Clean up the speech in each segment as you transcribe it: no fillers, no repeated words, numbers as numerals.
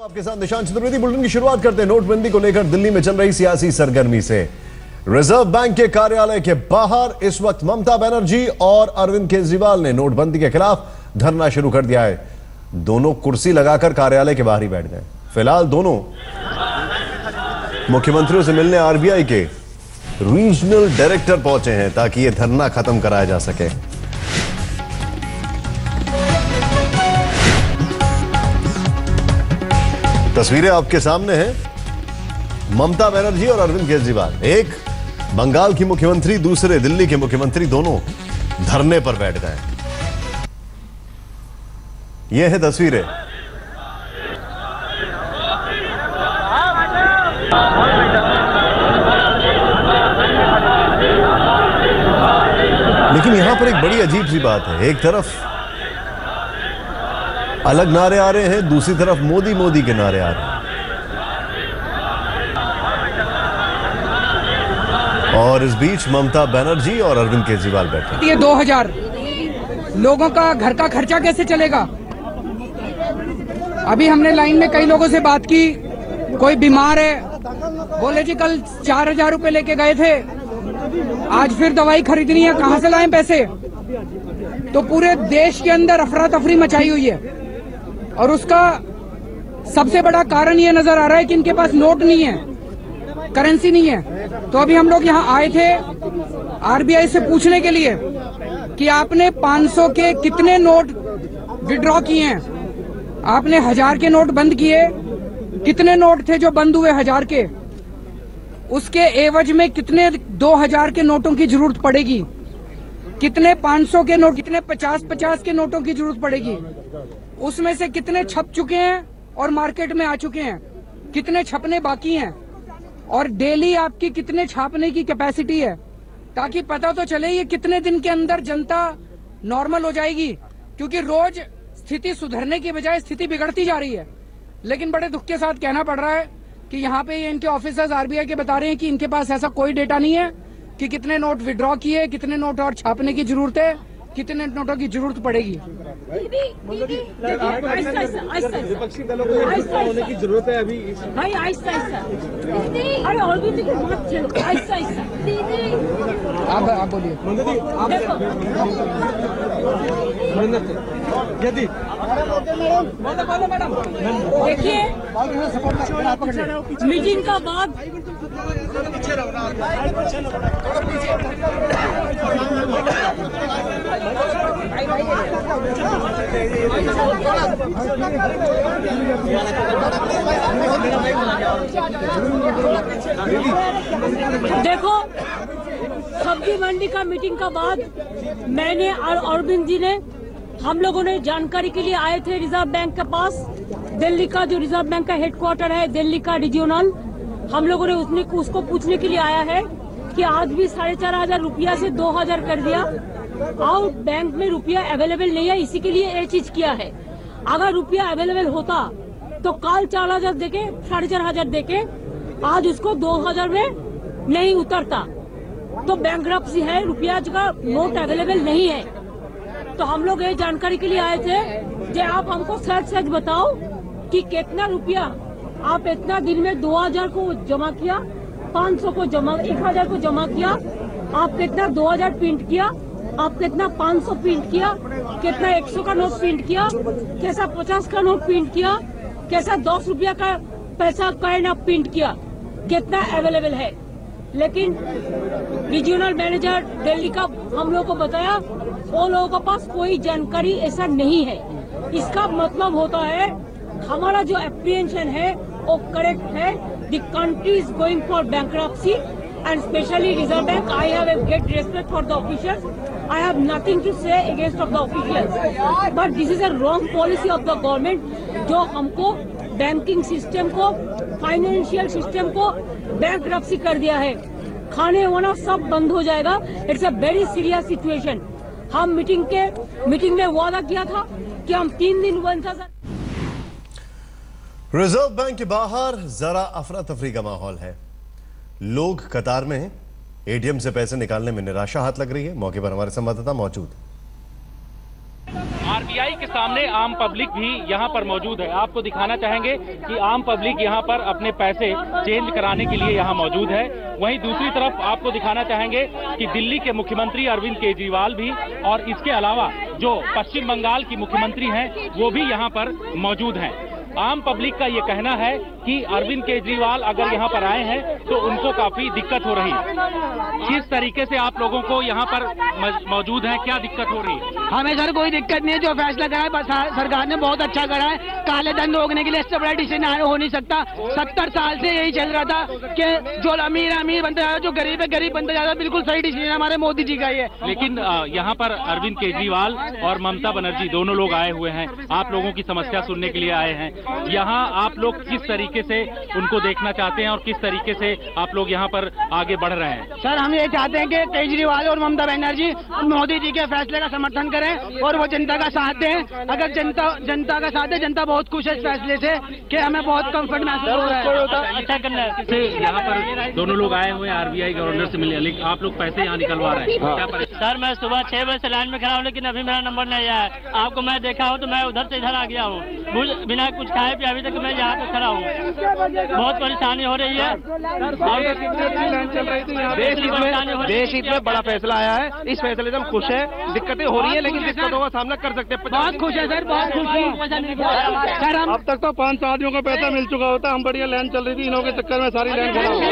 आपके साथ निशांत चतुर्वेदी। बुलेटिन की शुरुआत करते हैं नोटबंदी को लेकर दिल्ली में चल रही सियासी सरगर्मी से। रिजर्व बैंक के कार्यालय के बाहर इस वक्त ममता बनर्जी और अरविंद केजरीवाल ने नोटबंदी के खिलाफ धरना शुरू कर दिया है। दोनों कुर्सी लगाकर कार्यालय के बाहर ही बैठ गए। फिलहाल दोनों मुख्यमंत्रियों से मिलने आरबीआई के रीजनल डायरेक्टर पहुंचे हैं ताकि यह धरना खत्म कराया जा सके। तस्वीरें आपके सामने हैं। ममता बनर्जी और अरविंद केजरीवाल, एक बंगाल की मुख्यमंत्री, दूसरे दिल्ली के मुख्यमंत्री, दोनों धरने पर बैठ गए। ये है तस्वीरें। लेकिन यहां पर एक बड़ी अजीब सी बात है। एक तरफ अलग नारे आ रहे हैं, दूसरी तरफ मोदी मोदी के नारे आ रहे हैं। और इस बीच ममता बनर्जी और अरविंद केजरीवाल बैठे। ये 2000 लोगों का घर का खर्चा कैसे चलेगा? अभी हमने लाइन में कई लोगों से बात की, कोई बीमार है, बोले जी कल 4000 रुपए लेके गए थे, आज फिर दवाई खरीदनी है, कहां से लाएं पैसे? तो पूरे देश के अंदर अफरा तफरी मचाई हुई है और उसका सबसे बड़ा कारण ये नजर आ रहा है कि इनके पास नोट नहीं है, करेंसी नहीं है। तो अभी हम लोग यहाँ आए थे आरबीआई से पूछने के लिए कि आपने 500 के कितने नोट विड्रॉ किए हैं, आपने 1000 के नोट बंद किए, कितने नोट थे जो बंद हुए 1000 के, उसके एवज में कितने 2000 के नोटों की जरूरत पड़ेगी, कितने 500 के नोट, कितने 50-50 के नोटों की जरूरत पड़ेगी, उसमें से कितने छप चुके हैं और मार्केट में आ चुके हैं, कितने छपने बाकी हैं, और डेली आपकी कितने छापने की कैपेसिटी है, ताकि पता तो चले ये कितने दिन के अंदर जनता नॉर्मल हो जाएगी। क्योंकि रोज स्थिति सुधरने की बजाय स्थिति बिगड़ती जा रही है। लेकिन बड़े दुख के साथ कहना पड़ रहा है कि यहाँ पे ये इनके ऑफिसर्स आरबीआई के बता रहे हैं कि इनके पास ऐसा कोई डेटा नहीं है कि कितने नोट विड्रॉ किए, कितने नोट और छापने की जरूरत है, कितने नोटों की जरूरत पड़ेगी। विपक्षी दलों को होने की जरूरत है अभी भाई। आहिस्ता आहिस्ता, अरे और भी मत चलो, आहिस्ता आहिस्ता। आप बोलिए। देखिए, मीटिंग का बाद देखो, सब्जी मंडी का मीटिंग का बाद मैंने और अरविंद जी ने, हम लोगों ने जानकारी के लिए आए थे रिजर्व बैंक के पास। दिल्ली का जो रिजर्व बैंक का हेडक्वार्टर है, दिल्ली का रीजनल, हम लोगों ने उसको पूछने के लिए आया है कि आज भी 4500 रुपया से 2000 कर दिया और बैंक में रुपया अवेलेबल नहीं है, इसी के लिए ये चीज किया है। अगर रुपया अवेलेबल होता तो कल 4000 देके 4500 देके आज उसको 2000 में नहीं उतरता। तो बैंकरप्सी है, रुपया का नोट अवेलेबल नहीं है। तो हम लोग ये जानकारी के लिए आए थे कि आप हमको सच बताओ कि कितना रुपया आप इतना दिन में 2000 को जमा किया, 500 को जमा, 1000 को जमा किया, आप कितना 2000 प्रिंट किया, आप कितना 500 प्रिंट किया, कितना 100 का नोट प्रिंट किया, कैसा 50 का नोट प्रिंट किया, कैसा 10 रुपया का पैसा कॉइन आप प्रिंट किया, कितना अवेलेबल है। लेकिन रीजनल मैनेजर दिल्ली का हम लोगों को बताया वो लोगों के पास कोई जानकारी ऐसा नहीं है। इसका मतलब होता है हमारा जो एप्रीहेंशन है वो करेक्ट है। The country is going for bankruptcy and specially reserve bank. I have a great respect for the officials. I have nothing to say against of the officials, but this is a wrong policy of the government जो हमको banking system को, financial system को bankruptcy कर दिया है। खाने वाना सब बंद हो जाएगा। It's a very serious situation. हम मीटिंग में वादा किया था कि हम 3 दिन बंद था। रिजर्व बैंक के बाहर जरा अफरा तफरी का माहौल है। लोग कतार में हैं। एटीएम से पैसे निकालने में निराशा हाथ लग रही है। मौके पर हमारे संवाददाता मौजूद। आरबीआई के सामने आम पब्लिक भी यहाँ पर मौजूद है। आपको दिखाना चाहेंगे कि आम पब्लिक यहाँ पर अपने पैसे चेंज कराने के लिए यहाँ मौजूद है। वहीं दूसरी तरफ आपको दिखाना चाहेंगे कि दिल्ली के मुख्यमंत्री अरविंद केजरीवाल भी और इसके अलावा जो पश्चिम बंगाल की मुख्यमंत्री हैं वो भी यहाँ पर मौजूद हैं। आम पब्लिक का ये कहना है कि अरविंद केजरीवाल अगर यहाँ पर आए हैं तो उनको काफी दिक्कत हो रही है। किस तरीके से आप लोगों को यहाँ पर मौजूद हैं, क्या दिक्कत हो रही है? हमें सर कोई दिक्कत नहीं है, जो फैसला करा है सरकार ने बहुत अच्छा करा है। काले धन रोकने के लिए इससे बड़ा डिसीजन हो नहीं सकता। 70 साल से यही चल रहा था कि जो अमीर अमीर बनता जा रहा है, जो गरीब है गरीब बनता जा रहा है। बिल्कुल सही डिसीजन हमारे मोदी जी का ही है। लेकिन यहाँ पर अरविंद केजरीवाल और ममता बनर्जी दोनों लोग आए हुए हैं, आप लोगों की समस्या सुनने के लिए आए हैं। यहाँ आप लोग किस तरीके से उनको देखना चाहते हैं और किस तरीके से आप लोग यहाँ पर आगे बढ़ रहे हैं? सर हम ये चाहते हैं कि केजरीवाल और ममता बनर्जी मोदी जी के फैसले का समर्थन करें और वो जनता का साथ दें। अगर जनता का साथ है, जनता बहुत खुश है इस फैसले से कि हमें बहुत कंफर्ट महसूस हो रहा है। अच्छा करना है। यहाँ पर दोनों लोग आए हुए हैं आरबीआई गवर्नर से मिलने, लेकिन आप लोग पैसे यहाँ निकलवा रहे हैं, क्या परेशानी? सर मैं सुबह 6 बजे से लाइन में खड़ा हूँ, लेकिन अभी मेरा नंबर नहीं आया है। आपको मैं देखा हूँ तो मैं उधर से इधर आ गया हूँ, बिना कुछ खाए पिए अभी तक मैं यहाँ पे खड़ा हूँ। बहुत परेशानी हो रही है। देश हित में बड़ा फैसला आया है, इस फैसले से हम खुश हैं। दिक्कतें हो रही है लेकिन दिक्कतों का सामना कर सकते हैं। बहुत खुश है सर, बहुत खुश है सर। हम अब तक तो 5 आदमियों को पैसा मिल चुका होता, हम बढ़िया लाइन चल रही थी, इन्हों के चक्कर में सारी लाइन खराब हो गई।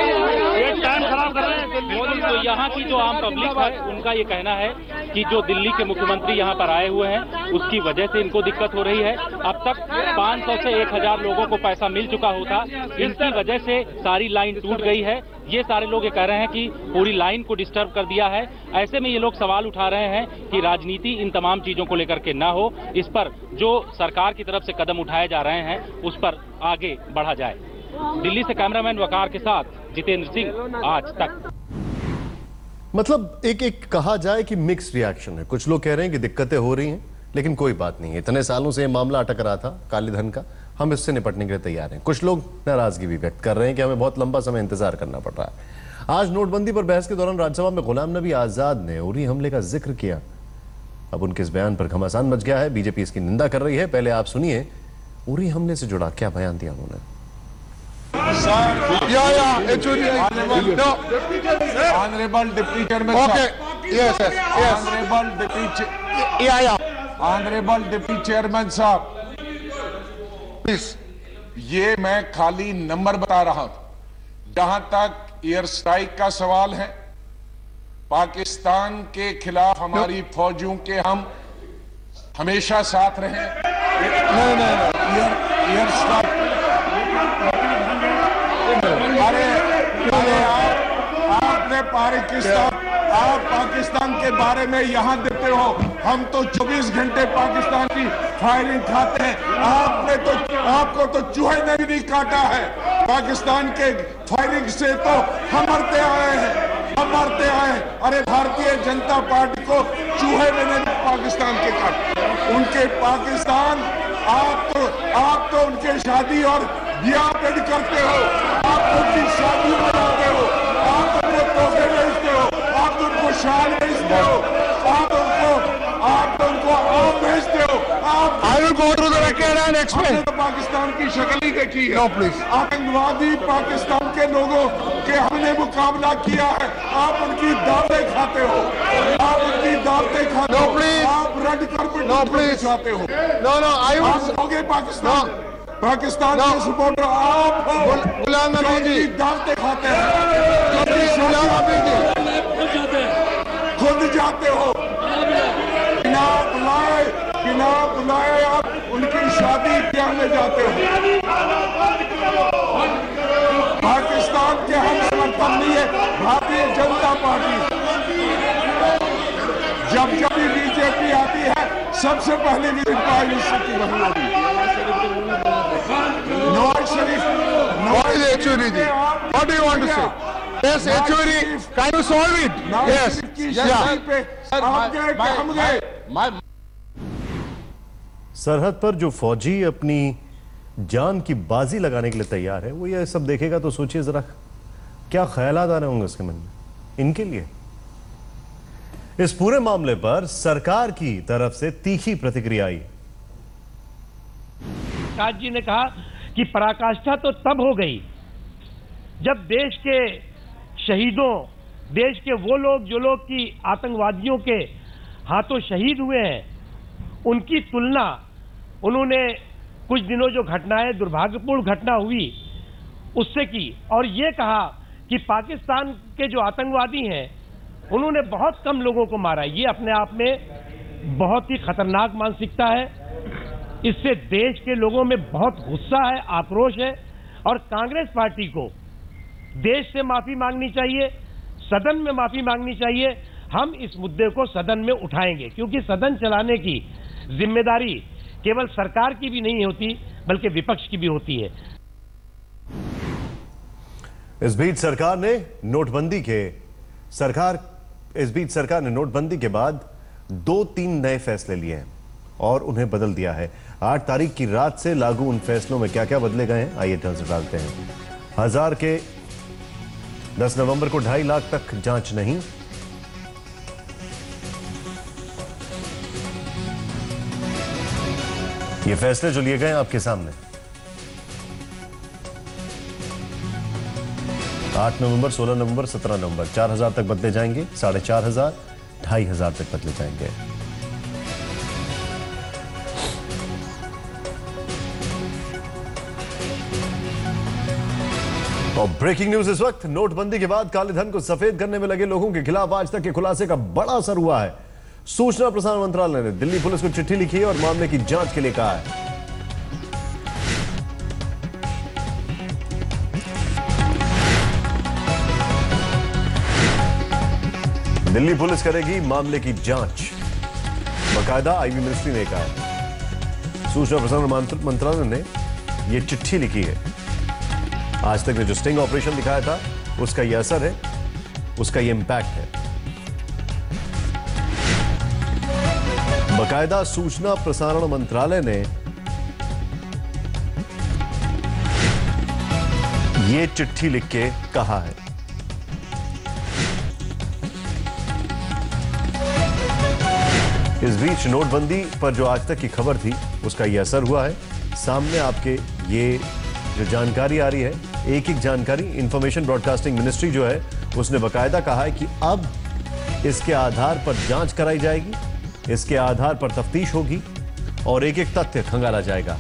ये टाइम खराब कर रहे हैं। मोदी तो यहाँ की जो आम पब्लिक है उनका ये कहना है कि जो दिल्ली के मुख्यमंत्री यहाँ पर आए हुए हैं उसकी वजह से इनको दिक्कत हो रही है। अब तक 500 से 1000 लोगों को पैसा मिल चुका होता, इनकी वजह से सारी लाइन टूट गई है। ये सारे लोग ये कह रहे हैं कि पूरी लाइन को डिस्टर्ब कर दिया है। ऐसे में ये लोग सवाल उठा रहे हैं कि राजनीति इन तमाम चीजों को लेकर के ना हो, इस पर जो सरकार की तरफ से कदम उठाए जा रहे हैं उस पर आगे बढ़ा जाए। दिल्ली से कैमरामैन वकार के साथ जितेंद्र सिंह, आज तक। मतलब एक कहा जाए कि मिक्स रिएक्शन है। कुछ लोग कह रहे हैं कि दिक्कतें हो रही हैं, लेकिन कोई बात नहीं है, इतने सालों से ये मामला अटक रहा था काले धन का, हम इससे निपटने के लिए तैयार हैं। कुछ लोग नाराजगी भी व्यक्त कर रहे हैं कि हमें बहुत लंबा समय इंतजार करना पड़ रहा है। आज नोटबंदी पर बहस के दौरान राज्यसभा में गुलाम नबी आजाद ने उरी हमले का जिक्र किया। अब उनके इस बयान पर घमासान मच गया है, बीजेपी इसकी निंदा कर रही है। पहले आप सुनिए उरी हमले से जुड़ा क्या बयान दिया उन्होंने। Honorable Deputy Chairman. Okay. Yes. Honorable Deputy Chairman साहब, प्लीज, ये मैं खाली नंबर बता रहा हूं। जहां तक एयर स्ट्राइक का सवाल है, पाकिस्तान के खिलाफ हमारी फौजियों के हम हमेशा साथ रहे। एयर स्ट्राइक, अरे आप पाकिस्तान के बारे में यहां देते हो, हम तो 24 घंटे पाकिस्तान की फायरिंग खाते हैं। आपको तो चूहे ने भी नहीं काटा है। पाकिस्तान के फायरिंग से तो हम मरते आए हैं। अरे भारतीय जनता पार्टी को चूहे ने पाकिस्तान के काटे, उनके पाकिस्तान। आप तो उनके शादी और ब्याह पे करते हो, आप उनकी शादी मनाते हो, आप उनको तोहफे भेजते हो, आप उनको शाल भेजते हो, आप उनको आम भेजते हो। I will go through the record and explain. हमने तो पाकिस्तान की शक्ल ही देखी है। No, please. आतंकवादी पाकिस्तान के लोगों के हमने मुकाबला किया है, आप उनकी दावतें खाते हो, No, please. आप रेड कार्पेट खाते हो। आप होगे पाकिस्तान के सपोर्टर, आप गुलाम नबी जी दावतें खाते हैं, खुद जाते हो बिना बुलाए आप उनकी शादी ब्याह में जाते हो। पाकिस्तान के हम समर्थन नहीं है भारतीय जनता पार्टी। जब भी बीजेपी आती है सबसे पहले भी प्राइम मिनिस्टर की बनी होगी Nawaz Sharif. Yechury ji, what do you want to say? Yes Yechury, can you solve it? Yes सरहद पर जो फौजी अपनी जान की बाजी लगाने के लिए तैयार है, वो ये सब देखेगा तो सोचिए जरा क्या ख्यालात आ रहे होंगे उसके मन में इनके लिए। इस पूरे मामले पर सरकार की तरफ से तीखी प्रतिक्रिया आई। प्रकाश जी ने कहा कि पराकाष्ठा तो तब हो गई जब देश के शहीदों, देश के वो लोग जो लोग की आतंकवादियों के हाथों शहीद हुए हैं, उनकी तुलना उन्होंने कुछ दिनों जो घटनाएं, दुर्भाग्यपूर्ण घटना हुई, उससे की और ये कहा कि पाकिस्तान के जो आतंकवादी हैं उन्होंने बहुत कम लोगों को मारा। ये अपने आप में बहुत ही खतरनाक मानसिकता है। इससे देश के लोगों में बहुत गुस्सा है, आक्रोश है और कांग्रेस पार्टी को देश से माफी मांगनी चाहिए, सदन में माफी मांगनी चाहिए। हम इस मुद्दे को सदन में उठाएंगे क्योंकि सदन चलाने की जिम्मेदारी केवल सरकार की भी नहीं होती बल्कि विपक्ष की भी होती है। इस बीच सरकार ने नोटबंदी के बाद 2-3 नए फैसले लिए हैं और उन्हें बदल दिया है। 8 तारीख की रात से लागू उन फैसलों में क्या क्या बदले गए हैं, आइए नजर डालते हैं। 1000 के 10 नवंबर को 2.5 लाख तक जांच नहीं, ये फैसले जो लिए गए हैं आपके सामने। 8 नवंबर, 16 नवंबर, 17 नवंबर 4000 तक बदले जाएंगे, 4500, 2500 तक बदले जाएंगे। और ब्रेकिंग न्यूज इस वक्त, नोटबंदी के बाद काले धन को सफेद करने में लगे लोगों के खिलाफ आज तक के खुलासे का बड़ा असर हुआ है। सूचना प्रसारण मंत्रालय ने दिल्ली पुलिस को चिट्ठी लिखी है और मामले की जांच के लिए कहा है। दिल्ली पुलिस करेगी मामले की जांच, बाकायदा आईबी मिनिस्ट्री ने कहा है। सूचना प्रसारण मंत्रालय ने यह चिट्ठी लिखी है। आज तक ने जो स्टिंग ऑपरेशन दिखाया था उसका यह असर है, उसका यह इंपैक्ट है। बाकायदा सूचना प्रसारण मंत्रालय ने यह चिट्ठी लिख के कहा है। इस बीच नोटबंदी पर जो आज तक की खबर थी उसका यह असर हुआ है। सामने आपके ये जो जानकारी आ रही है, एक एक जानकारी इंफॉर्मेशन ब्रॉडकास्टिंग मिनिस्ट्री जो है उसने बाकायदा कहा है कि अब इसके आधार पर जांच कराई जाएगी, इसके आधार पर तफ्तीश होगी और एक एक तथ्य खंगाला जाएगा।